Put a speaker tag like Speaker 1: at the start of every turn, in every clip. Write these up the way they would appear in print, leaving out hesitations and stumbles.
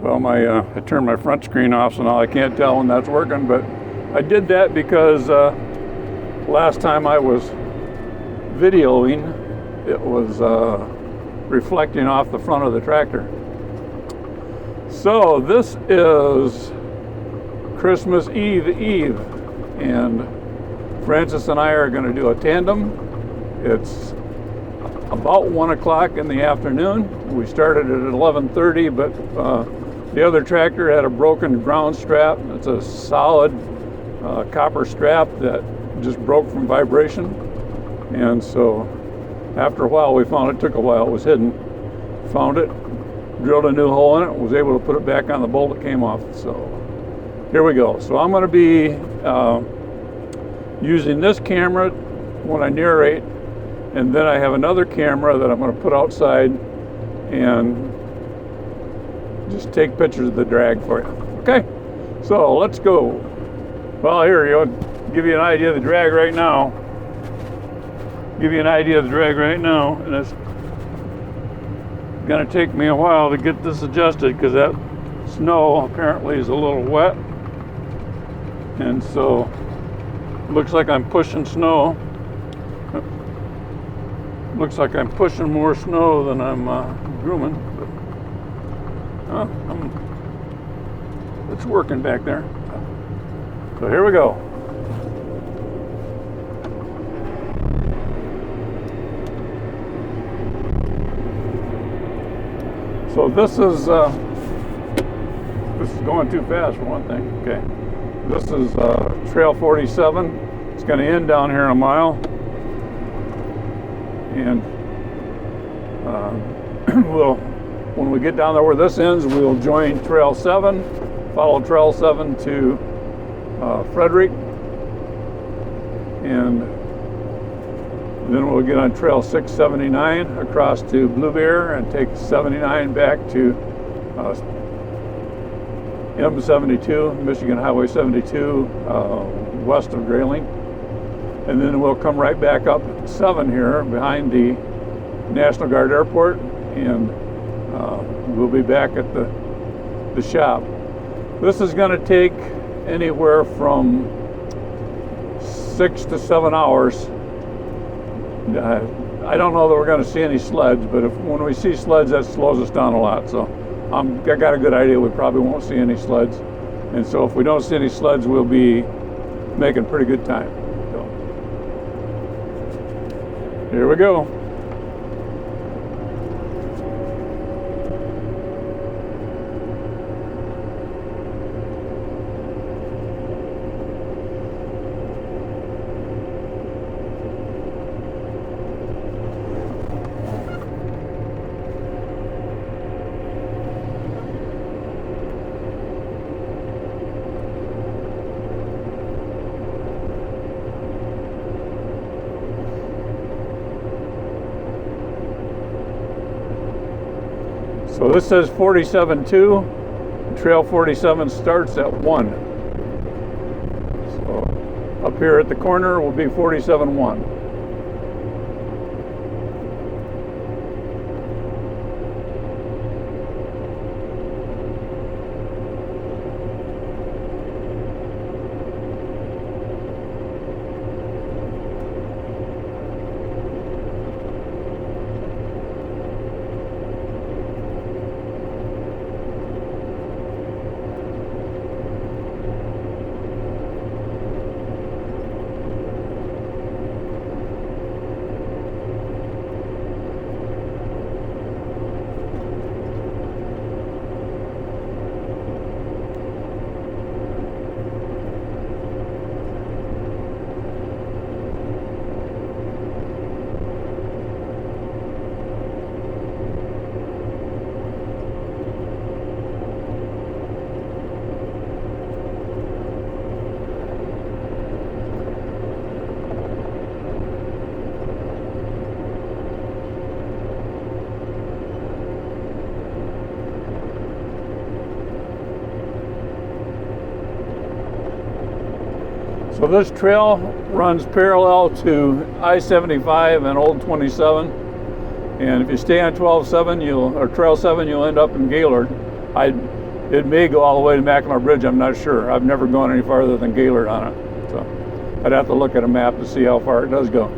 Speaker 1: Well, I turned my front screen off, so now I can't tell when that's working, but I did that because last time I was videoing, it was reflecting off the front of the tractor. So this is Christmas Eve, and Francis and I are going to do a tandem. It's about 1 o'clock in the afternoon. We started at 11:30, but the other tractor had a broken ground strap. It's a solid copper strap that just broke from vibration, and so after a while we found it. Took a while, it was hidden. Found it, drilled a new hole in it, was able to put it back on the bolt that came off. So here we go. So I'm going to be using this camera when I narrate, and then I have another camera that I'm going to put outside and just take pictures of the drag for you. Okay, so let's go. Well, here you go. Give you an idea of the drag right now. And it's going to take me a while to get this adjusted because that snow apparently is a little wet, and so looks like I'm pushing snow. Looks like I'm pushing more snow than I'm grooming, but it's working back there. So here we go. So this is going too fast for one thing. Okay, this is Trail 47. It's going to end down here in a mile, and when we get down there where this ends, we'll join Trail 7, follow Trail 7 to Frederick, and then we'll get on Trail 679 across to Blue Bear and take 79 back to M72, Michigan Highway 72, west of Grayling. And then we'll come right back up 7 here behind the National Guard Airport, and we'll be back at the shop. This is going to take anywhere from 6 to 7 hours. I don't know that we're going to see any sleds, but when we see sleds, that slows us down a lot. So I got a good idea we probably won't see any sleds. And so if we don't see any sleds, we'll be making pretty good time. So here we go. So this says 47.2. Trail 47 starts at 1. So up here at the corner will be 47.1. So this trail runs parallel to I-75 and Old 27, and if you stay on 12-7, or Trail 7, you'll end up in Gaylord. I It may go all the way to Mackinac Bridge, I'm not sure. I've never gone any farther than Gaylord on it. So I'd have to look at a map to see how far it does go.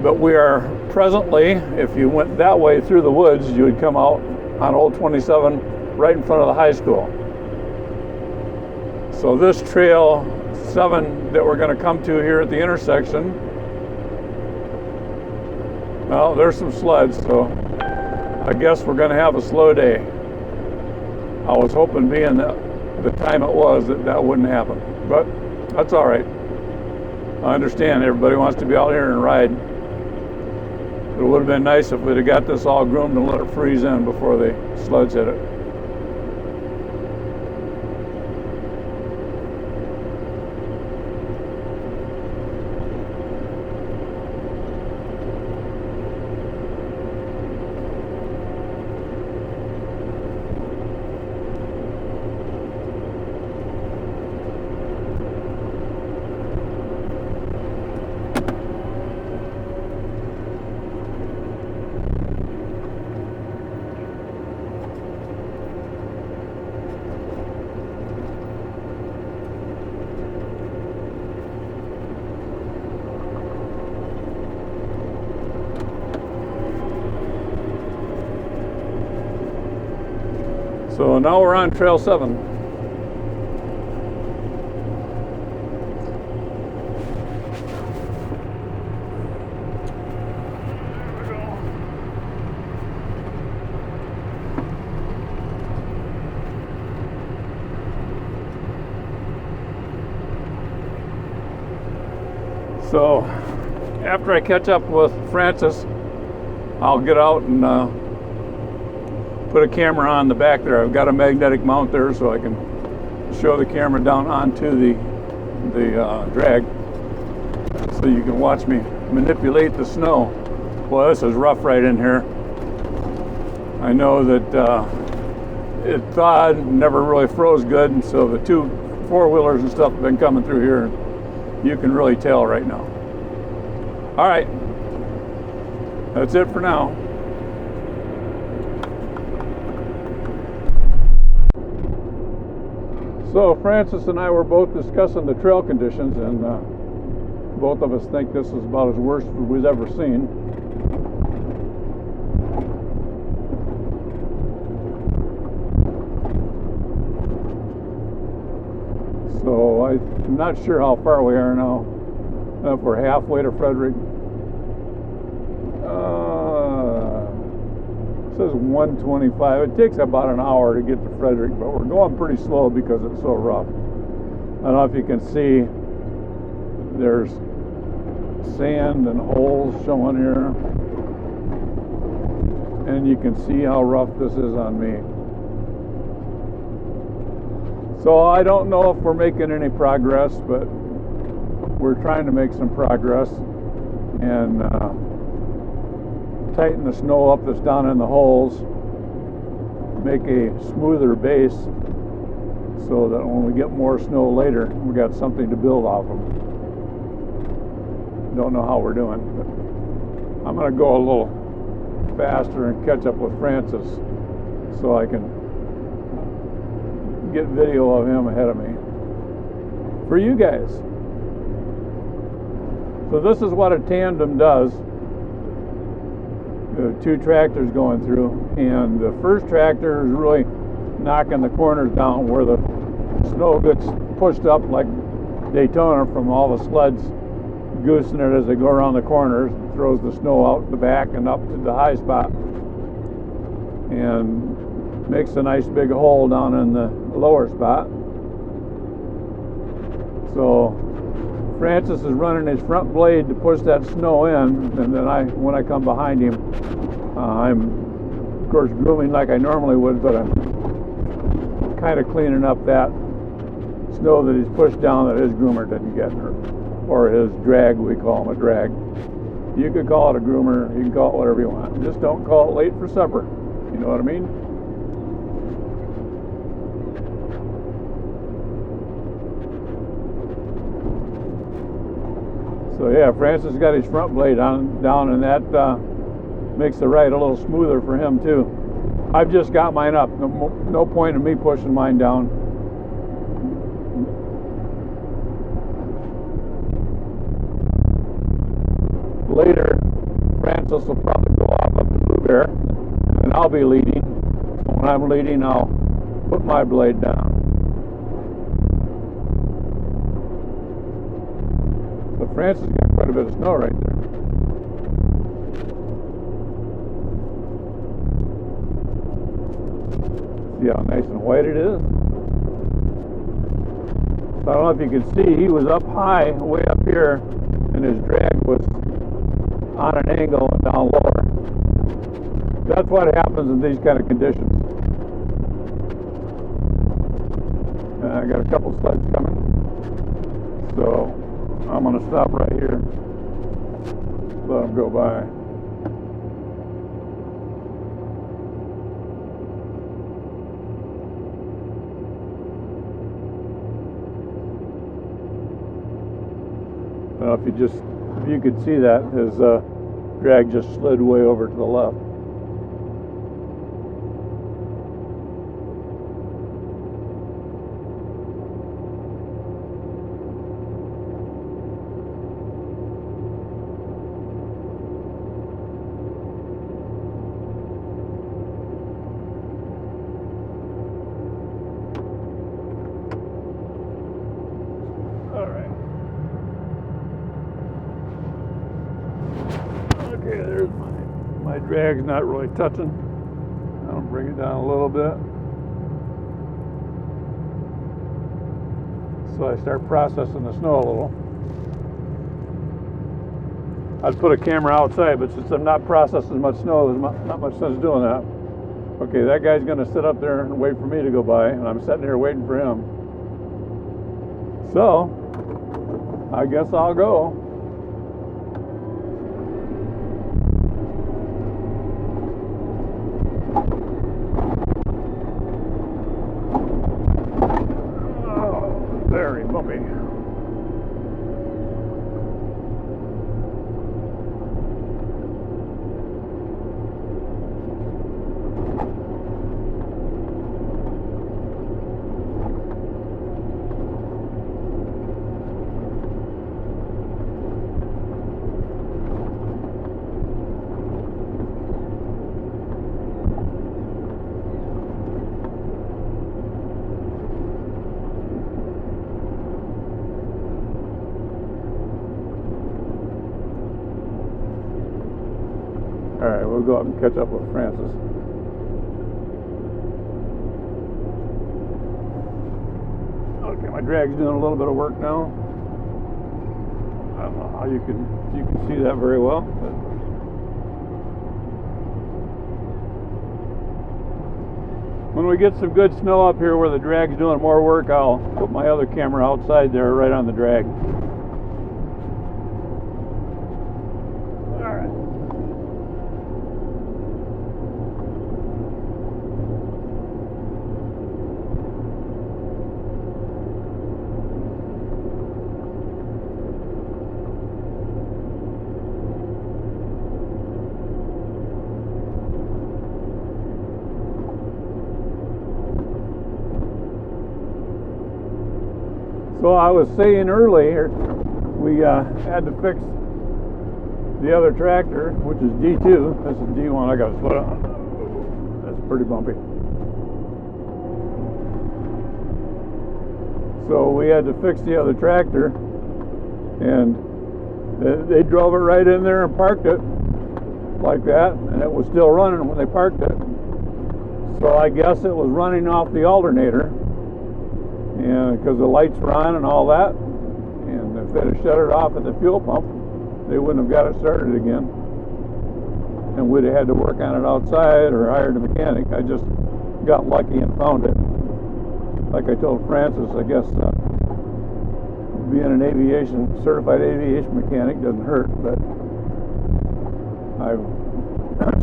Speaker 1: But we are presently, if you went that way through the woods, you would come out on Old 27 right in front of the high school. So this trail 7 that we're going to come to here at the intersection, well, there's some sleds, so I guess we're going to have a slow day. I was hoping, being the time it was, that wouldn't happen, but that's all right. I understand everybody wants to be out here and ride. It would have been nice if we'd have got this all groomed and let it freeze in before the sleds hit it. So now we're on Trail 7. So after I catch up with Francis, I'll get out and put a camera on the back there. I've got a magnetic mount there so I can show the camera down onto the drag, so you can watch me manipulate the snow. Well, this is rough right in here. I know that it thawed, never really froze good, and so the 2 4-wheelers and stuff have been coming through here, and you can really tell right now. All right, that's it for now. So Francis and I were both discussing the trail conditions, and both of us think this is about as worst as we've ever seen. So I'm not sure how far we are now. If we're halfway to Frederick. It says 125. It takes about an hour to get to Frederick, but we're going pretty slow because it's so rough. I don't know if you can see, there's sand and holes showing here, and you can see how rough this is on me. So I don't know if we're making any progress, but we're trying to make some progress and tighten the snow up that's down in the holes, make a smoother base so that when we get more snow later, we got something to build off of. Don't know how we're doing, but I'm going to go a little faster and catch up with Francis so I can get video of him ahead of me for you guys. So this is what a tandem does. 2 tractors going through, and the first tractor is really knocking the corners down where the snow gets pushed up like Daytona from all the sleds goosing it as they go around the corners, and throws the snow out the back and up to the high spot and makes a nice big hole down in the lower spot. So Francis is running his front blade to push that snow in, and then when I come behind him, I'm of course grooming like I normally would, but I'm kind of cleaning up that snow that he's pushed down that his groomer didn't get, or his drag. We call him a drag. You could call it a groomer, you can call it whatever you want. Just don't call it late for supper. You know what I mean? So yeah, Francis got his front blade down, and that makes the ride a little smoother for him too. I've just got mine up. No point in me pushing mine down. Later, Francis will probably go off up the Blue Bear, and I'll be leading. When I'm leading, I'll put my blade down. But Francis got quite a bit of snow right there. See how nice and white it is? So I don't know if you can see, he was up high, way up here, and his drag was on an angle and down lower. That's what happens in these kind of conditions. I got a couple sleds coming, so I'm going to stop right here, let them go by. I don't know if you could see that, his drag just slid way over to the left. Okay, there's my drag's not really touching. I'll bring it down a little bit. So I start processing the snow a little. I'd put a camera outside, but since I'm not processing much snow, there's not much sense doing that. Okay, that guy's going to sit up there and wait for me to go by, and I'm sitting here waiting for him. So, I guess I'll go. Very bumpy. Alright, we'll go up and catch up with Francis. Okay, my drag's doing a little bit of work now. I don't know how if you can see that very well. But when we get some good snow up here where the drag's doing more work, I'll put my other camera outside there right on the drag. So I was saying earlier, we had to fix the other tractor, which is D2. This is D1. I got a foot on. That's pretty bumpy. So we had to fix the other tractor, and they drove it right in there and parked it like that, and it was still running when they parked it. So I guess it was running off the alternator. And because the lights were on and all that, and if they'd have shut it off at the fuel pump, they wouldn't have got it started again, and we'd have had to work on it outside or hired a mechanic. I just got lucky and found it. Like I told Francis, I guess being an certified aviation mechanic doesn't hurt, but I've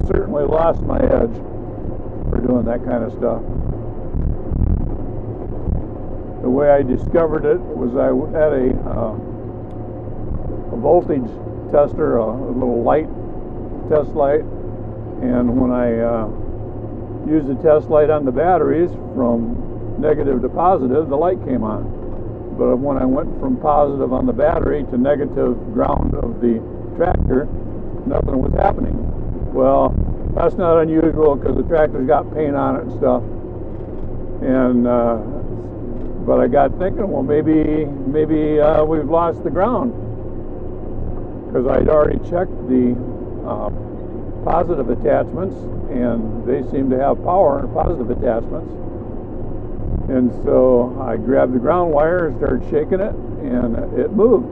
Speaker 1: certainly lost my edge for doing that kind of stuff. The way I discovered it was I had a voltage tester, a little light, test light, and when I used the test light on the batteries from negative to positive, the light came on. But when I went from positive on the battery to negative ground of the tractor, nothing was happening. Well, that's not unusual because the tractor's got paint on it and stuff. And but I got thinking, well, maybe we've lost the ground, because I'd already checked the positive attachments, and they seem to have power positive attachments. And so I grabbed the ground wire and started shaking it, and it moved.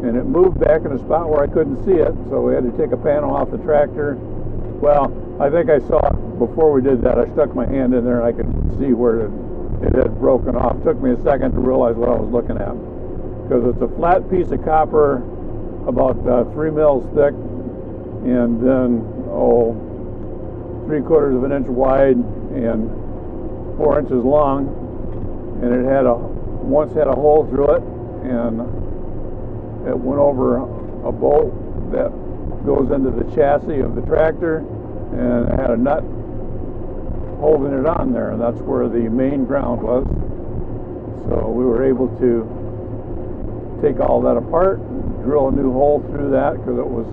Speaker 1: And it moved back in a spot where I couldn't see it, so we had to take a panel off the tractor. Well, I think I saw it before we did that. I stuck my hand in there and I could see where it had broken off. It took me a second to realize what I was looking at, because it's a flat piece of copper about 3 mils thick, and then 3/4 of an inch wide and 4 inches long, and it had once had a hole through it, and it went over a bolt that goes into the chassis of the tractor, and it had a nut holding it on there, and that's where the main ground was. So we were able to take all that apart, drill a new hole through that because it was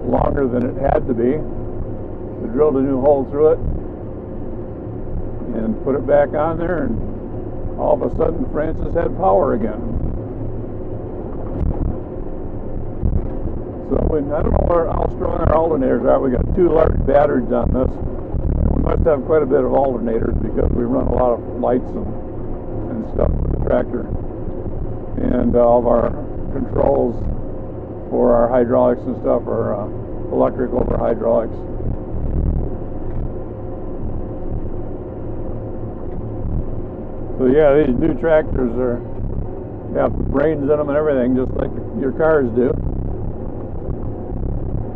Speaker 1: longer than it had to be. So drilled a new hole through it and put it back on there, and all of a sudden Francis had power again. So I don't know how strong our alternators are. We got 2 large batteries on this. We must have quite a bit of alternators because we run a lot of lights and stuff with the tractor. And all of our controls for our hydraulics and stuff are electric over hydraulics. So yeah, these new tractors have brains in them and everything, just like your cars do.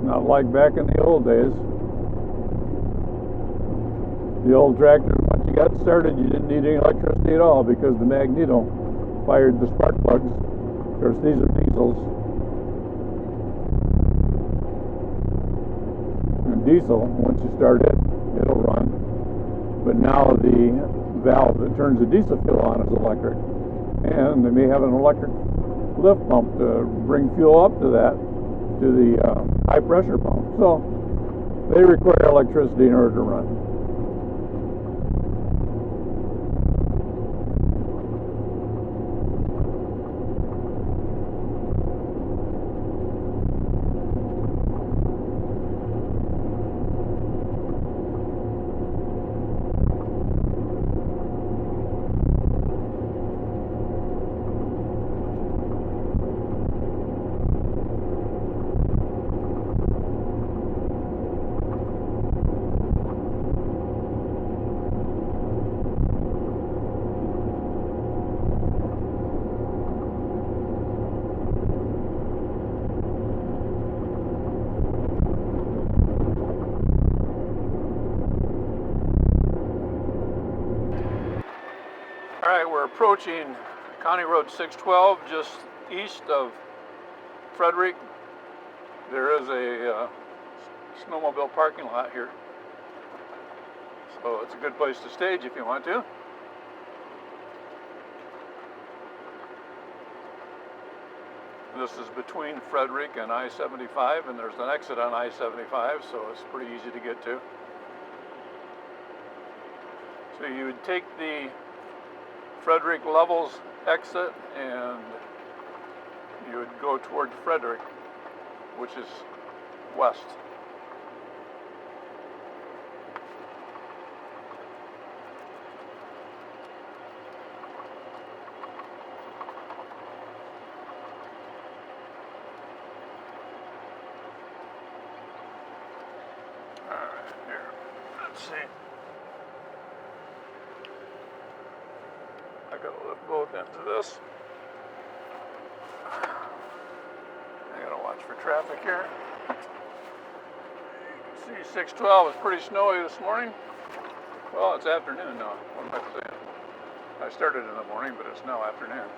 Speaker 1: Not like back in the old days. The old tractors, once you got started, you didn't need any electricity at all because the magneto fired the spark plugs. Of course, these are diesels. And diesel, once you start it, it'll run. But now the valve that turns the diesel fuel on is electric. And they may have an electric lift pump to bring fuel up to that, to the high pressure pump. So they require electricity in order to run. All right, we're approaching County Road 612, just east of Frederick. There is a snowmobile parking lot here, so it's a good place to stage if you want to. This is between Frederick and I-75, and there's an exit on I-75, so it's pretty easy to get to. So you would take the Frederick Levels exit and you would go toward Frederick, which is west. All right, here, let's see. I gotta lift both ends of this. I gotta watch for traffic here. You can see 612 is pretty snowy this morning. Well, it's afternoon now. What am I saying? I started in the morning, but it's now afternoon.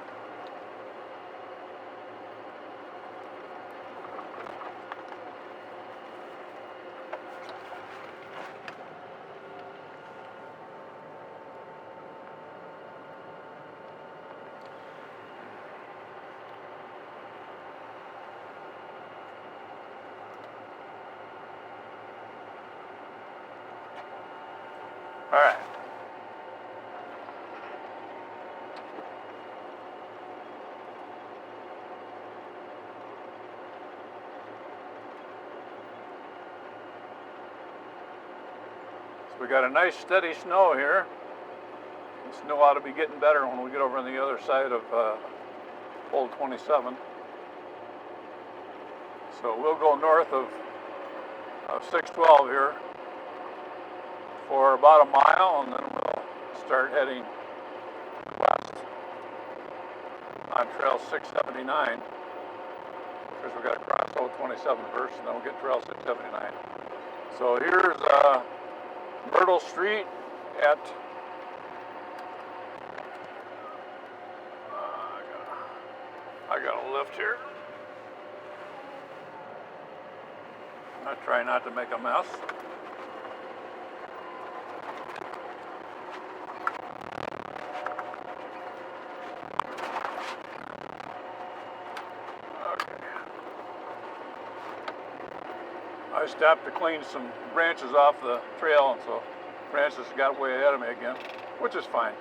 Speaker 1: All right. So we got a nice steady snow here. The snow ought to be getting better when we get over on the other side of Old 27. So we'll go north of 612 here for about a mile, and then we'll start heading west on Trail 679, because we've got to cross Old 27 first, and then we'll get Trail 679. So here's Myrtle Street at I got a lift here. I try not to make a mess. Okay. I stopped to clean some branches off the trail, and so Francis got way ahead of me again, which is fine.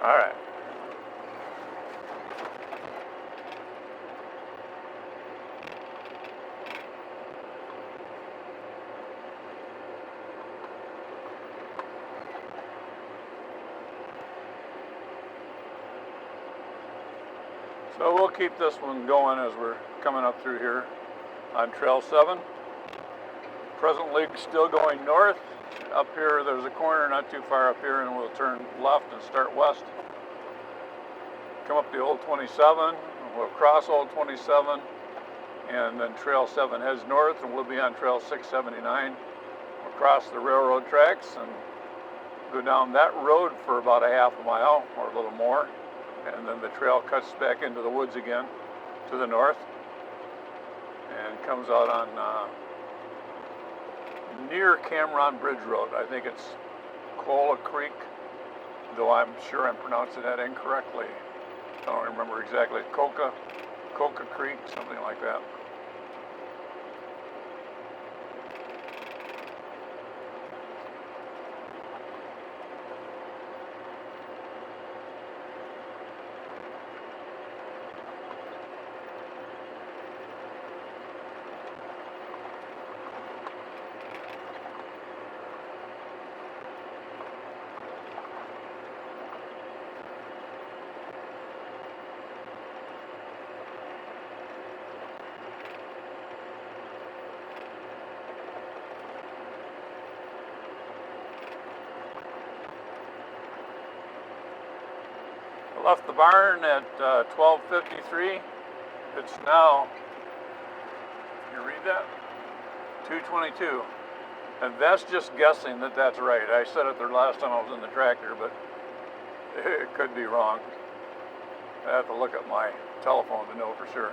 Speaker 1: All right. So we'll keep this one going as we're coming up through here on Trail 7. Presently still going north. Up here there's a corner not too far up here, and we'll turn left and start west. Come up the Old 27, we'll cross Old 27, and then Trail 7 heads north, and we'll be on Trail 679. We'll cross the railroad tracks and go down that road for about a half a mile or a little more, and then the trail cuts back into the woods again to the north and comes out on near Cameron Bridge Road. I think it's Cola Creek, though I'm sure I'm pronouncing that incorrectly. I don't remember exactly. Coca Creek, something like that. Left the barn at 12:53. It's now, can you read that? 2:22. And that's just guessing that that's right. I said it the last time I was in the tractor, but it could be wrong. I have to look at my telephone to know for sure.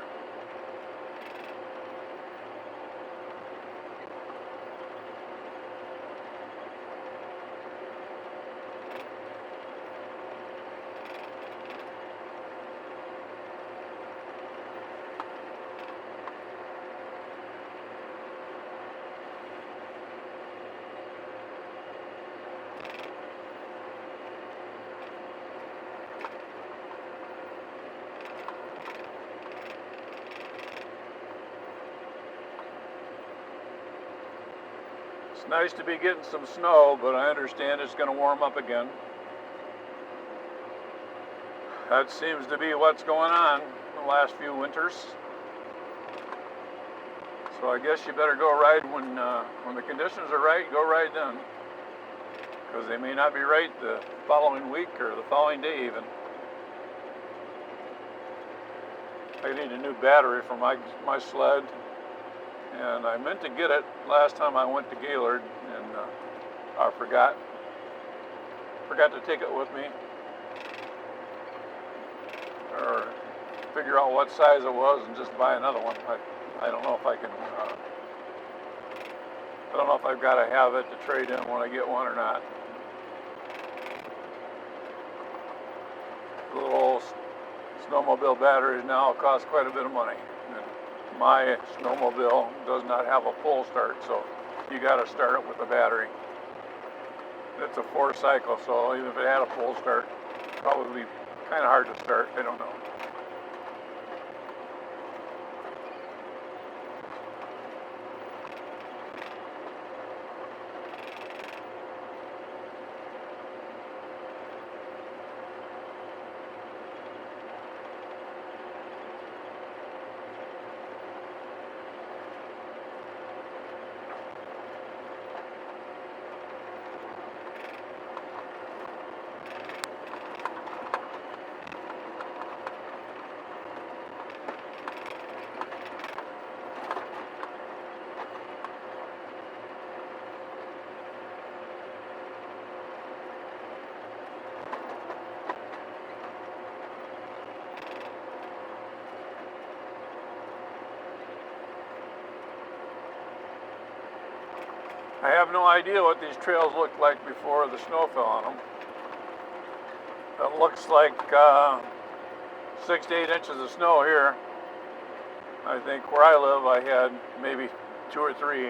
Speaker 1: It's nice to be getting some snow, but I understand it's going to warm up again. That seems to be what's going on the last few winters. So I guess you better go ride when the conditions are right. Go ride then, because they may not be right the following week or the following day even. I need a new battery for my sled, and I meant to get it last time I went to Gaylord, and I forgot to take it with me, or figure out what size it was and just buy another one. I don't know if I can. I don't know if I've got to have it to trade in when I get one or not. The little snowmobile batteries now cost quite a bit of money. And my snowmobile does not have a pull start, so you got to start it with a battery. It's a 4-cycle, so even if it had a pull start, it'd probably be kind of hard to start. I don't know. I have no idea what these trails looked like before the snow fell on them. It looks like 6 to 8 inches of snow here. I think where I live I had maybe 2 or 3.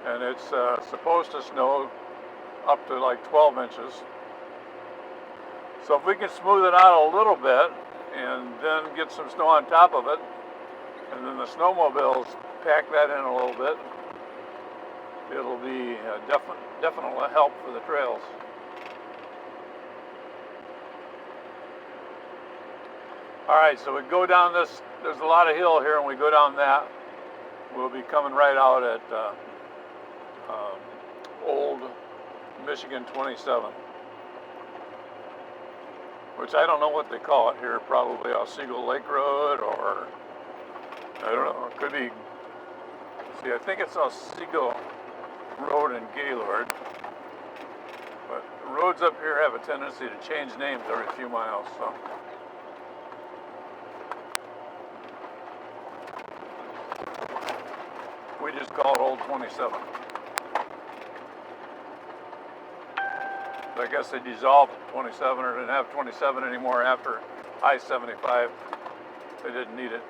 Speaker 1: And it's supposed to snow up to like 12 inches. So if we can smooth it out a little bit and then get some snow on top of it, and then the snowmobiles pack that in a little bit, it'll be a definite help for the trails. All right, so we go down this, there's a lot of hill here, and we go down that. We'll be coming right out at Old Michigan 27, which I don't know what they call it here, probably AuSable Lake Road, or I don't know, it could be, see, I think it's AuSable Road in Gaylord, but roads up here have a tendency to change names every few miles, so. We just call it Old 27. I guess they dissolved 27 or didn't have 27 anymore after I-75. They didn't need it.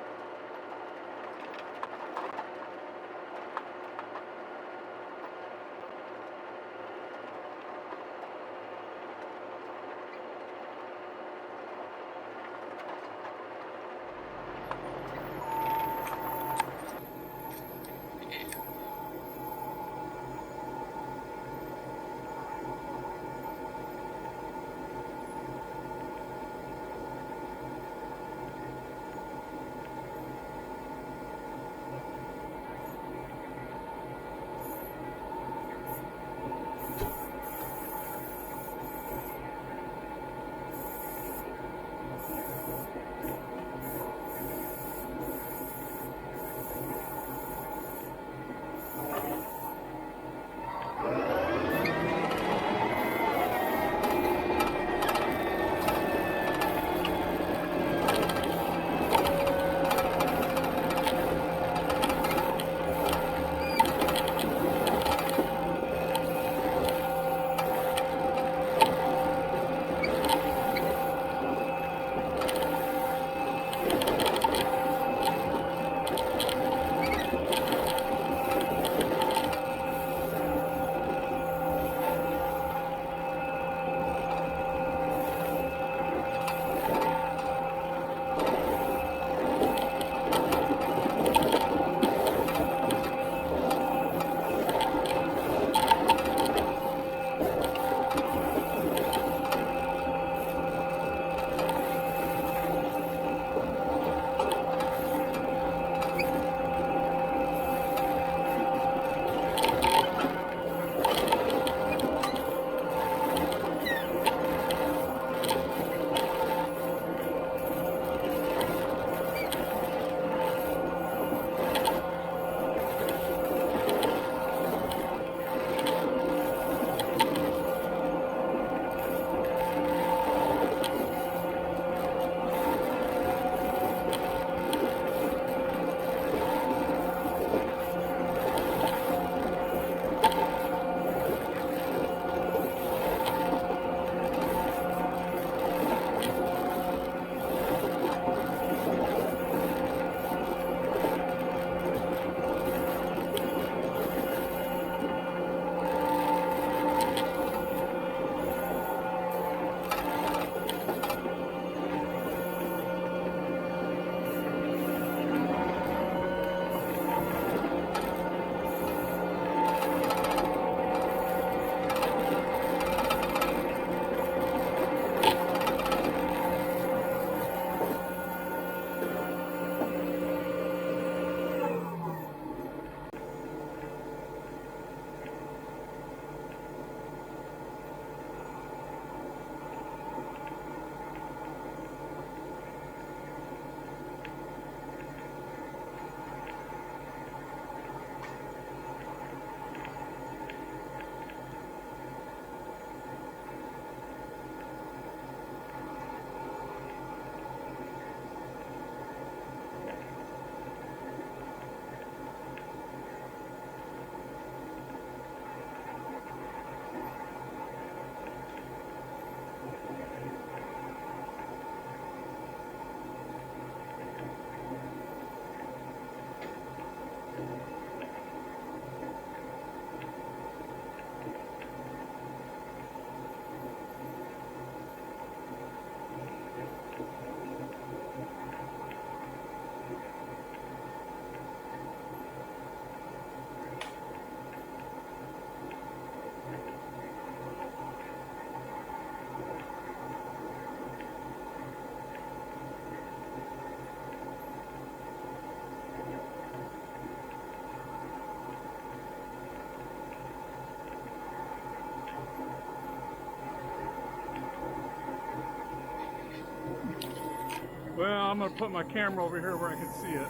Speaker 1: Well, I'm gonna put my camera over here where I can see it.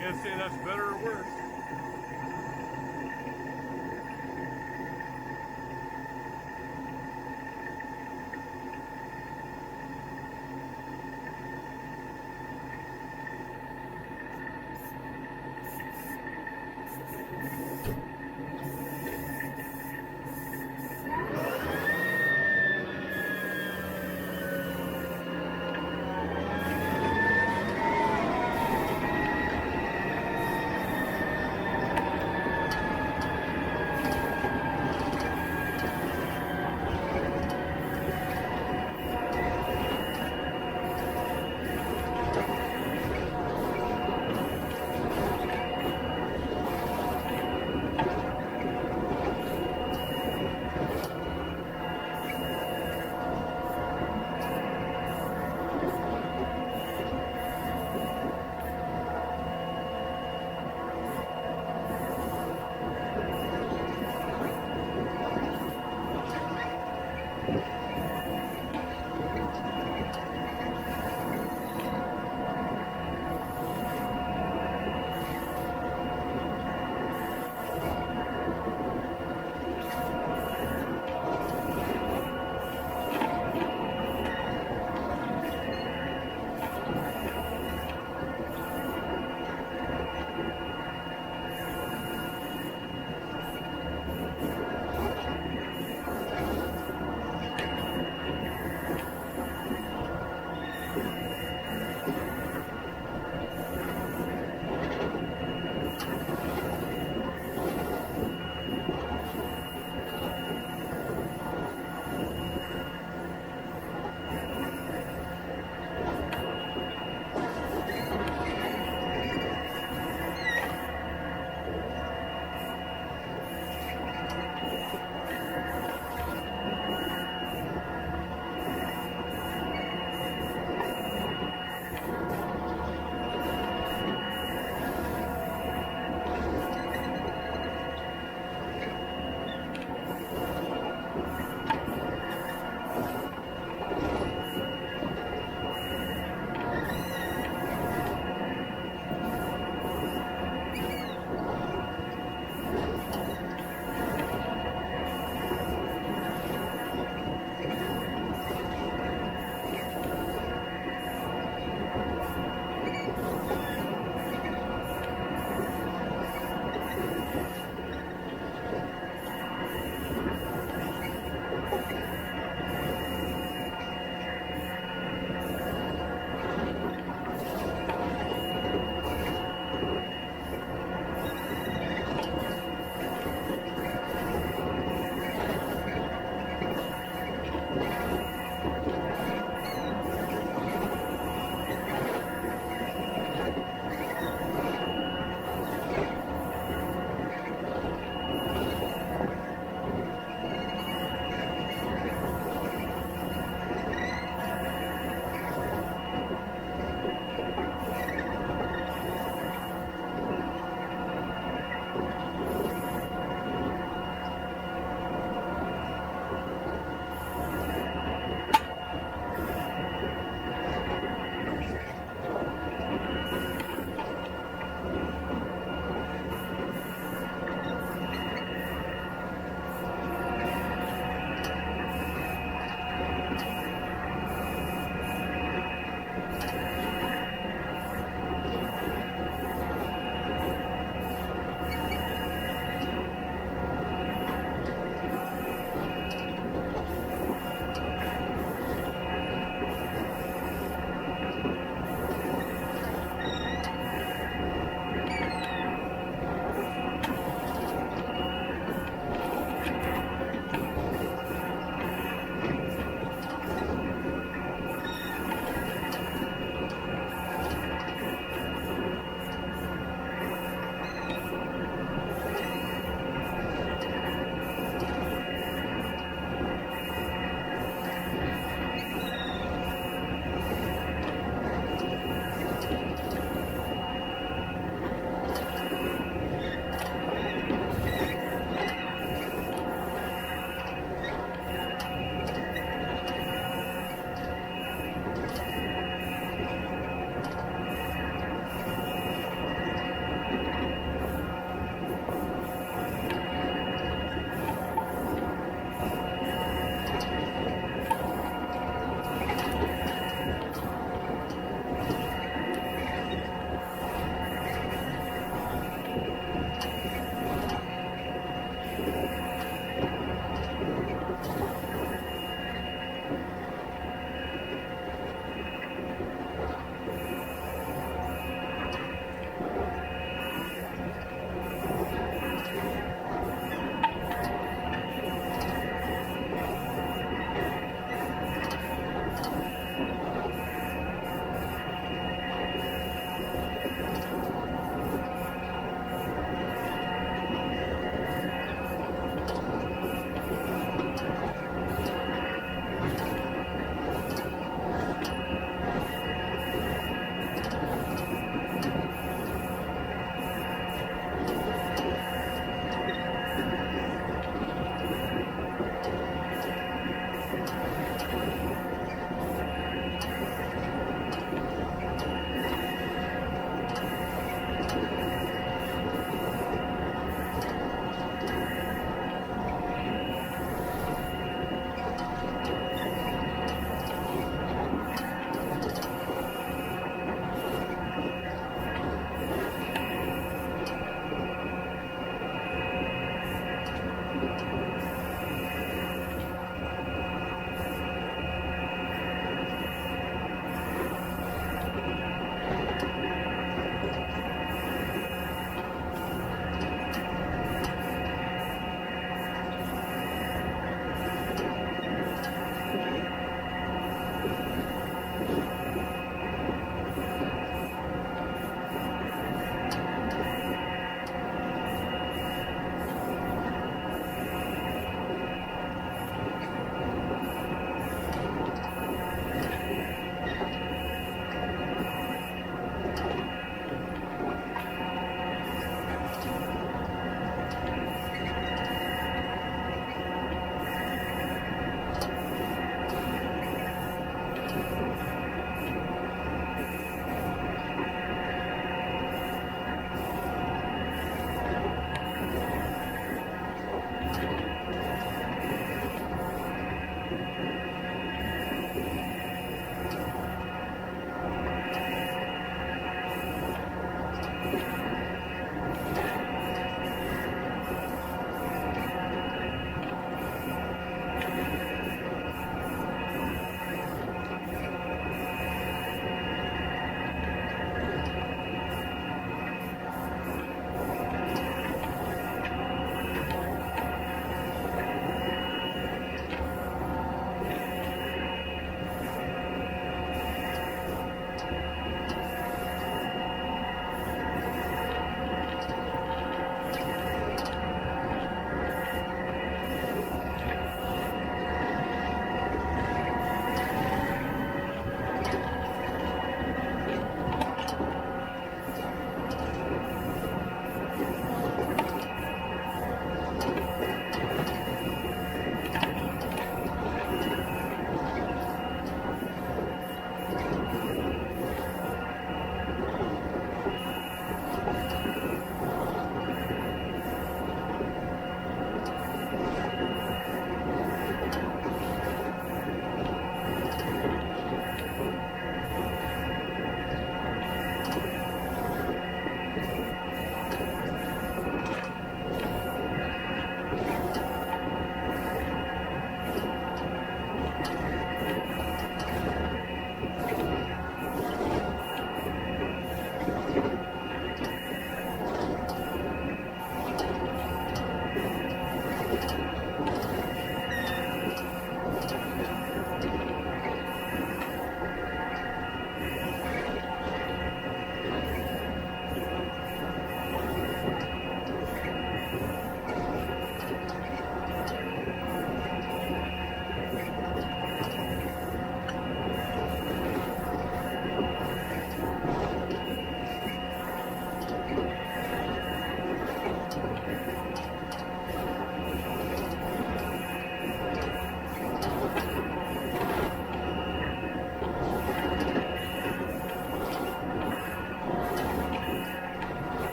Speaker 1: Can't say that's better or worse.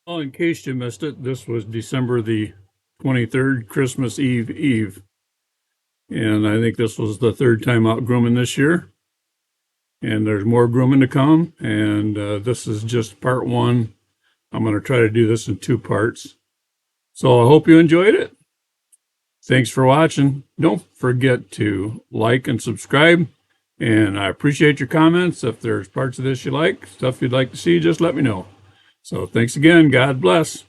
Speaker 1: Well, in case you missed it, this was December the 23rd, Christmas Eve. And I think this was the third time out grooming this year. And there's more grooming to come. And this is just part one. I'm going to try to do this in two parts. So I hope you enjoyed it. Thanks for watching. Don't forget to like and subscribe. And I appreciate your comments. If there's parts of this you like, stuff you'd like to see, just let me know. So thanks again. God bless.